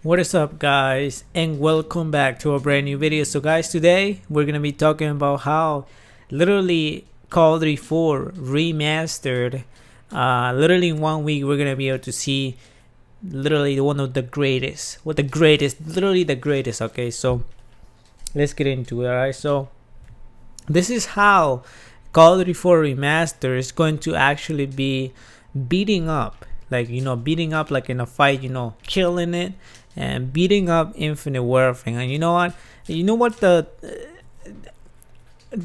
What is up, guys, and welcome back to a brand new video. So guys, today we're gonna be talking about how literally Call of Duty 4 remastered. Literally in 1 week we're gonna be able to see literally one of the greatest, literally the greatest. Okay, so let's get into it. Alright, so this is how Call of Duty 4 remaster is going to actually be beating up, beating up like in a fight, killing it and beating up Infinite Warfare. And you know what the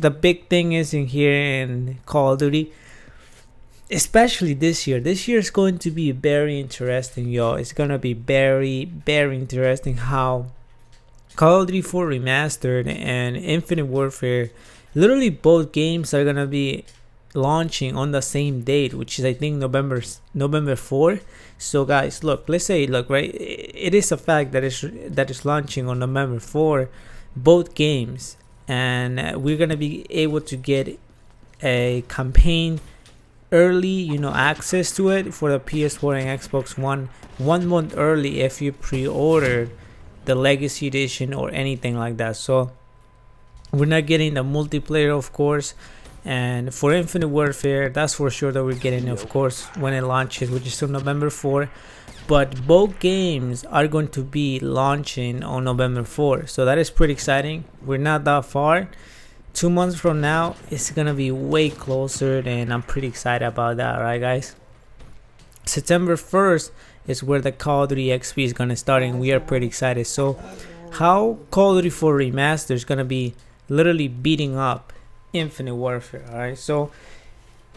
big thing is in here in Call of Duty, especially this year. This year is going to be very interesting, yo. It's gonna be very interesting how Call of Duty 4 remastered and Infinite Warfare, literally both games are gonna be launching on the same date, which is I think November 4. So guys, look, right, it is a fact that is launching on November 4, both games, and we're gonna be able to get a campaign early, access to it for the PS4 and Xbox One 1 month early if you pre-ordered the Legacy Edition or anything like that. So we're not getting the multiplayer, of course. And for Infinite Warfare, that's for sure that we're getting, of course, when it launches, which is on November 4. But both games are going to be launching on November 4. So that is pretty exciting. We're not that far. 2 months from now, it's going to be way closer. And I'm pretty excited about that, right, guys? September 1st is where the Call of Duty XP is going to start. And we are pretty excited. So how Call of Duty 4 Remastered is going to be literally beating up Infinite Warfare. Alright, so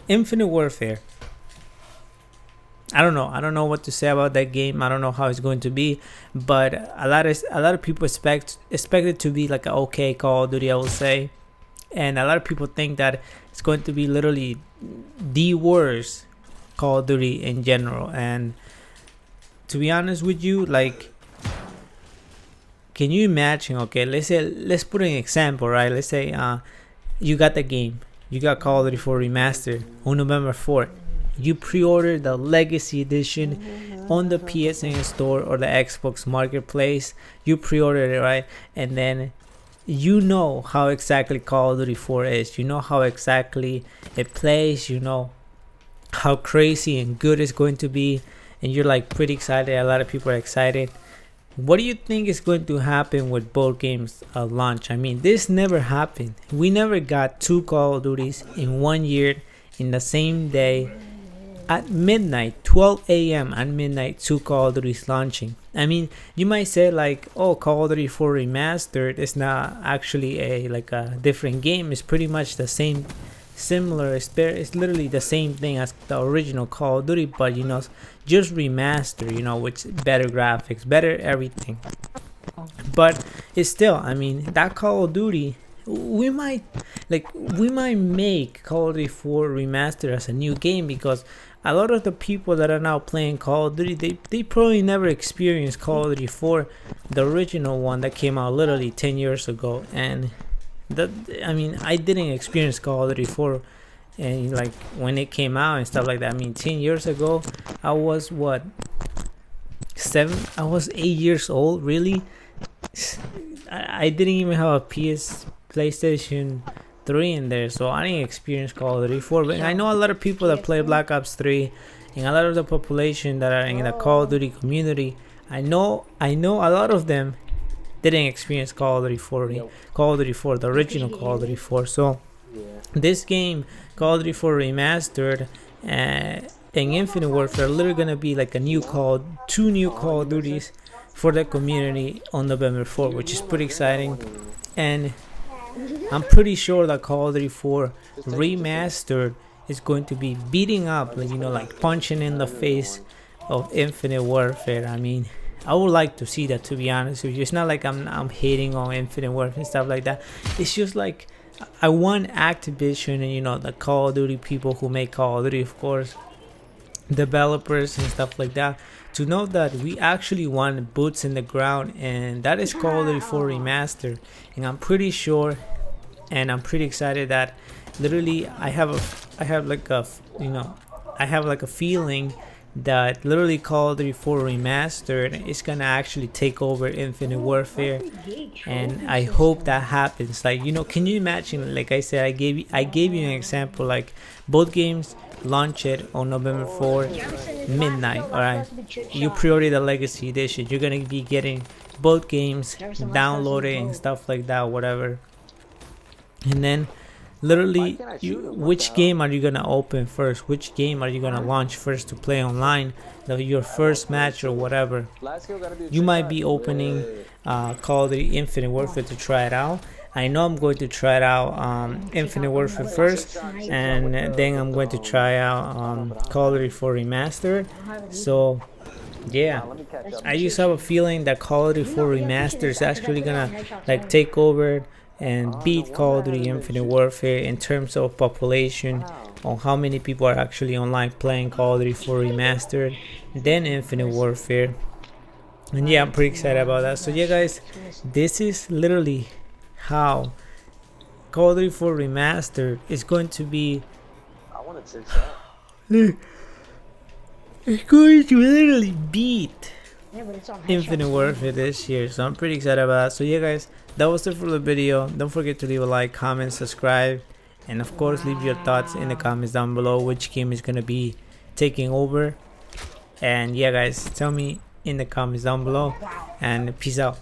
Infinite Warfare, I don't know what to say about that game. I don't know how it's going to be, but a lot of people expect it to be like an okay Call of Duty, I will say. And a lot of people think that it's going to be literally the worst Call of Duty in general. And to be honest with you, like, can you imagine, okay, let's put an example, right? Let's say you got the game, you got Call of Duty 4 Remastered on November 4th. You pre-ordered the Legacy Edition on the PSN store or the Xbox Marketplace. You pre-ordered it, right? And then you know how exactly Call of Duty 4 is. You know how exactly it plays. You know how crazy and good it's going to be. And you're like pretty excited. A lot of people are excited. What do you think is going to happen with both games at launch? I mean, this never happened. We never got two Call of Duties in 1 year in the same day at midnight, 12 a.m. at midnight, two Call of Duties launching. I mean, you might say like, oh, Call of Duty 4 Remastered is not actually a different game. It's pretty much the same, similar. It's literally the same thing as the original Call of Duty, but just remaster, with better graphics, better everything. But it's still, I mean, that Call of Duty, we might make Call of Duty 4 Remastered as a new game, because a lot of the people that are now playing Call of Duty, they probably never experienced Call of Duty 4, the original one that came out literally 10 years ago. And I didn't experience Call of Duty 4 and like when it came out and stuff like that. I mean, 10 years ago, I was 8 years old, really. I didn't even have a PlayStation 3 in there, so I didn't experience Call of Duty 4. But I know a lot of people that play Black Ops 3, and a lot of the population that are in the Call of Duty community, I know a lot of them didn't experience Call of Duty 4, the original Call of Duty 4. So this game, Call of Duty 4 Remastered and Infinite Warfare, are literally gonna be like two new Call of Duties for the community on November 4, which is pretty exciting. And I'm pretty sure that Call of Duty 4 Remastered is going to be beating up, like punching in the face of Infinite Warfare. I mean, I would like to see that, to be honest with you. It's not like I'm hating on Infinite Warfare and stuff like that. It's just like I want Activision and the Call of Duty people who make Call of Duty, of course, developers and stuff like that, to know that we actually want boots in the ground, and that is Call of Duty 4 Remastered. And I'm pretty sure, and I'm pretty excited that literally I have like a feeling that literally Call of Duty 4 Remastered is gonna actually take over Infinite Warfare, and I hope that happens. Like, you know, can you imagine? Like I said, I gave you an example. Like, both games launch it on November 4th midnight. All right, you pre-order the Legacy Edition, you're gonna be getting both games downloaded and stuff like that, whatever. And then literally, which game are you gonna open first? Which game are you gonna launch first to play online? Your first match or whatever. You might be opening Call of Duty Infinite Warfare to try it out. I know I'm going to try it out Infinite Warfare first, and then I'm going to try out Call of Duty 4 Remastered. So yeah, I just have a feeling that Call of Duty 4 Remastered is actually gonna like take over and beat Call of Duty Infinite Warfare in terms of population, on how many people are actually online playing Call of Duty 4 Remastered than Infinite Warfare. And yeah, I'm pretty excited about that. So yeah guys, this is literally how Call of Duty 4 Remastered is going to be. It's going to literally beat Infinite Warfare this year, so I'm pretty excited about that. So yeah guys, that was it for the video. Don't forget to leave a like, comment, subscribe, and of course leave your thoughts in the comments down below which game is gonna be taking over. And yeah guys, tell me in the comments down below, and peace out.